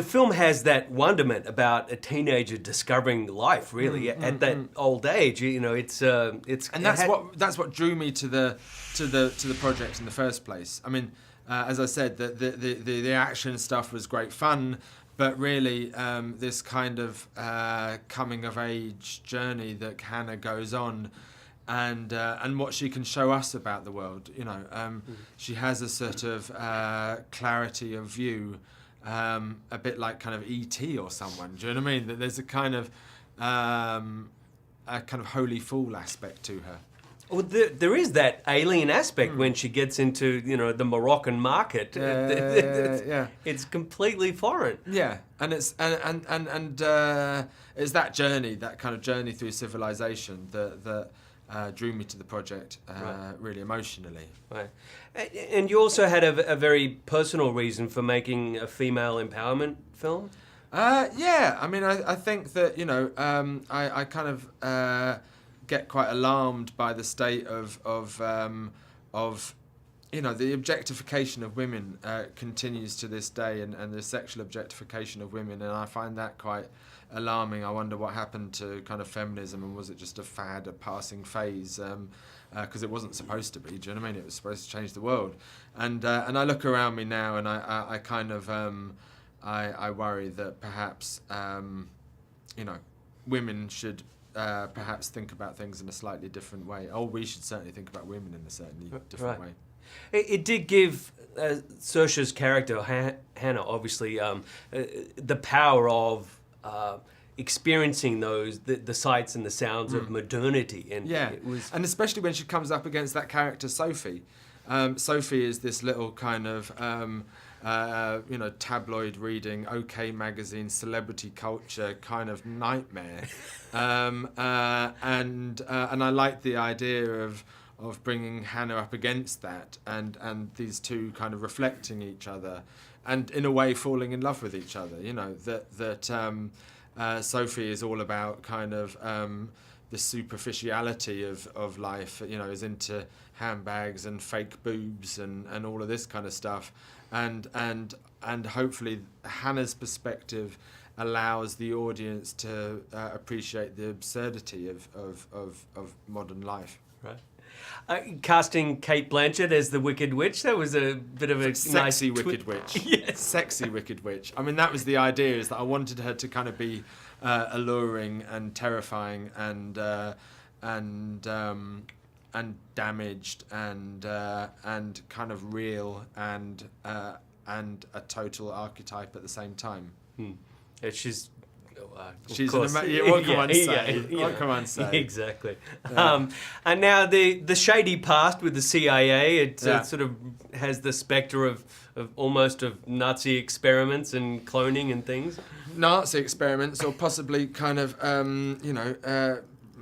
the film has that wonderment about a teenager discovering life, really, at that old age. You know, it's and that's what drew me to the project in the first place. I mean, as I said, the action stuff was great fun, but really this kind of coming of age journey that Hanna goes on. And what she can show us about the world, you know, she has a sort of clarity of view, a bit like kind of E.T. or someone. Do you know what I mean? That there's a kind of holy fool aspect to her. Well, there is that alien aspect when she gets into, you know, the Moroccan market. It's completely foreign. Yeah, and it's it's that journey, that kind of journey through civilization that drew me to the project really emotionally. Right. And you also had a very personal reason for making a female empowerment film? Yeah, I mean, I think that, you know, I kind of get quite alarmed by the state of you know, the objectification of women continues to this day, and the sexual objectification of women, and I find that quite alarming. I wonder what happened to kind of feminism, and was it just a fad, a passing phase? Because it wasn't supposed to be. Do you know what I mean? It was supposed to change the world, and I look around me now, and I kind of I worry that perhaps you know, women should perhaps think about things in a slightly different way. Oh, we should certainly think about women in a certainly different way. It did give Saoirse's character, Hanna, obviously, the power of experiencing the sights and the sounds of modernity. And it was... and especially when she comes up against that character, Sophie. Sophie is this little kind of... you know, tabloid reading, OK magazine, celebrity culture kind of nightmare, and I like the idea of bringing Hanna up against that, and these two kind of reflecting each other, and in a way falling in love with each other. You know, that Sophie is all about kind of the superficiality of life. You know, is into handbags and fake boobs and all of this kind of stuff. And hopefully Hannah's perspective allows the audience to appreciate the absurdity of modern life. Right. Casting Cate Blanchett as the Wicked Witch, that was a bit of a sexy nice Wicked Witch. Yes. Sexy Wicked Witch. I mean, that was the idea, is that I wanted her to kind of be alluring and terrifying and damaged and kind of real and a total archetype at the same time. She's She's what can one say? What can one say? Exactly. Yeah. And now the shady past with the CIA, it sort of has the spectre of almost of Nazi experiments and cloning and things. Nazi experiments, or possibly kind of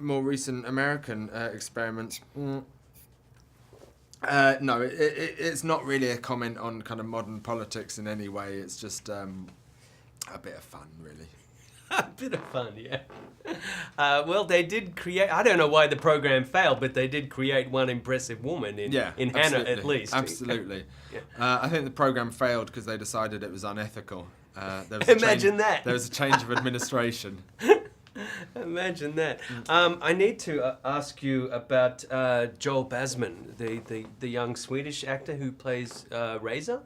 more recent American experiments. No, it's not really a comment on kind of modern politics in any way. It's just a bit of fun, really. A bit of fun, yeah. Well, they did create... I don't know why the program failed, but they did create one impressive woman in Hanna, at least. Absolutely. I think the program failed because they decided it was unethical. Imagine that. There was a change of administration. Imagine that. I need to ask you about Joel Basman, the young Swedish actor who plays Razor.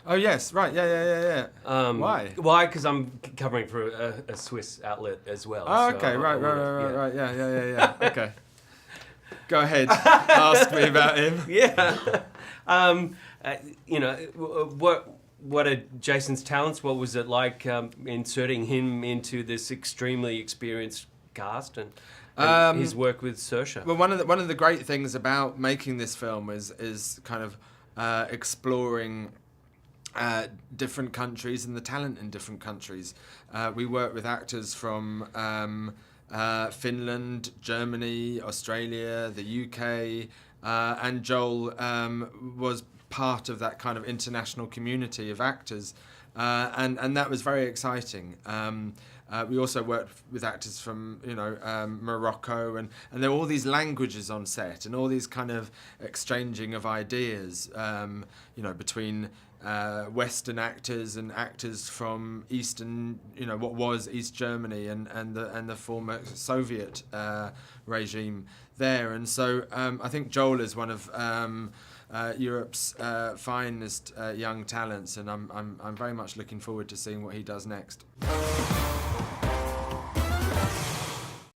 Oh yes, right, yeah. Why? Why? Because I'm covering for a Swiss outlet as well. Oh, okay, right, yeah. Okay. Go ahead, ask me about him. Yeah. What are Jason's talents? What was it like inserting him into this extremely experienced cast and his work with Saoirse? Well, one of the great things about making this film is kind of exploring different countries and the talent in different countries. We work with actors from Finland, Germany, Australia, the UK, and Joel was part of that kind of international community of actors, and that was very exciting. We also worked with actors from Morocco, and there were all these languages on set and all these kind of exchanging of ideas between Western actors and actors from Eastern, what was East Germany and the former Soviet regime there. And so I think Joel is one of Europe's finest young talents, and I'm very much looking forward to seeing what he does next.